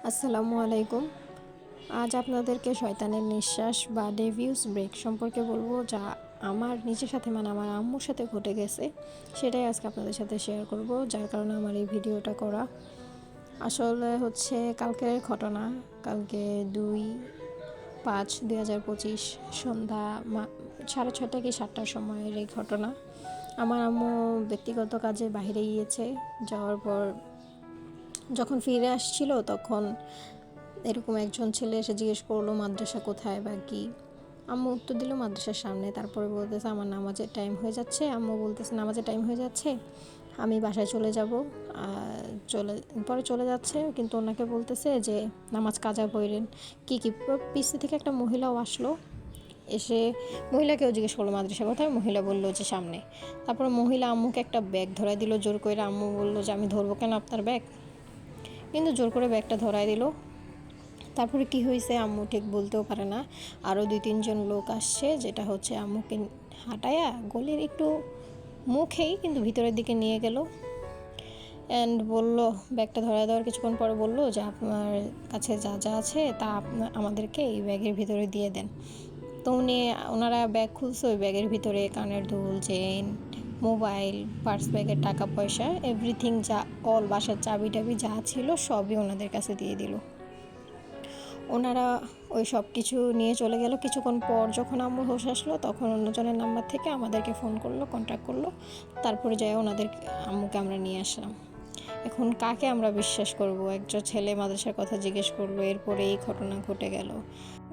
আসসালামু আলাইকুম। আজ আপনাদেরকে শয়তানের নিঃশ্বাস বা ডেভিলস ব্রেক সম্পর্কে বলবো, যা আমার নিজের সাথে মানে আমার আম্মুর সাথে ঘটে গেছে। সেটাই আজকে আপনাদের সাথে শেয়ার করব, যার কারণে আমার এই ভিডিওটা করা। আসলে হচ্ছে কালকের ঘটনা। কালকে 2/5/2025 সন্ধ্যা 6:30 কি 7টার সময়ের এই ঘটনা। আমার আম্মু ব্যক্তিগত কাজে বাইরে গিয়েছে। যাওয়ার পর যখন ফিরে আসছিল, তখন এরকম একজন ছেলে এসে জিজ্ঞেস করলো মাদ্রাসা কোথায় বা কি। আম্মু উত্তর দিল মাদ্রাসার সামনে। তারপরে বলতেছে আমার নামাজের টাইম হয়ে যাচ্ছে। আম্মু বলতেছে নামাজের টাইম হয়ে যাচ্ছে, আমি বাসায় চলে যাব। চলে যাচ্ছে, কিন্তু ওনাকে বলতেছে যে নামাজ কাজা পড়েন কী কী। পিছনে থেকে একটা মহিলাও আসলো, এসে মহিলাকেও জিজ্ঞেস করলো মাদ্রাসা কোথায়। মহিলা বললো যে সামনে। তারপরে মহিলা আম্মুকে একটা ব্যাগ ধরাই দিল জোর করে। আম্মু বললো যে আমি ধরবো কেন আপনার ব্যাগ, কিন্তু জোর করে ব্যাগটা ধরাই দিল। তারপরে কি হয়েছে আম্মু ঠিক বলতেও পারে না। আরও 2-3 জন লোক আসছে, যেটা হচ্ছে আম্মুকে হাঁটায়া গলির একটু মুখেই কিন্তু ভিতরের দিকে নিয়ে গেল। অ্যান্ড বলল, ব্যাগটা ধরায় দেওয়ার কিছুক্ষণ পরে বলল যে আপনার কাছে যা যা আছে তা আমাদেরকে এই ব্যাগের ভিতরে দিয়ে দেন। তো ওনারা ব্যাগ খুলছে। ওই ব্যাগের ভিতরে কানের দুল, চেন, মোবাইল, পার্স, ব্যাগের টাকা পয়সা, এভরিথিং, যা অল বাসার চাবি টাবি যা ছিল সবই ওনাদের কাছে দিয়ে দিল। ওনারা ওই সব কিছু নিয়ে চলে গেল। কিছুক্ষণ পর যখন আম্মুর হোশ আসলো, তখন অন্যজনের নাম্বার থেকে আমাদেরকে ফোন করলো, কন্ট্যাক্ট করলো। তারপরে যাই আম্মুকে আমরা নিয়ে আসলাম। এখন কাকে আমরা বিশ্বাস করব? একজন ছেলে মাদ্রাসার কথা জিজ্ঞেস করলো, এরপরে এই ঘটনা ঘটে গেল।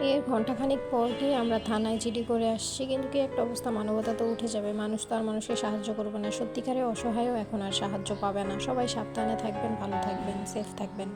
এর ঘণ্টাখানিক পর গিয়ে আমরা থানায় জিডি করে আসছি। কিন্তু কি একটা অবস্থা, মানবতা তো উঠে যাবে। মানুষ তো আর মানুষকে সাহায্য করবে না। সত্যিকারে অসহায়ও এখন আর সাহায্য পাবে না। সবাই সাবধানে থাকবেন, ভালো থাকবেন, সেফ থাকবেন।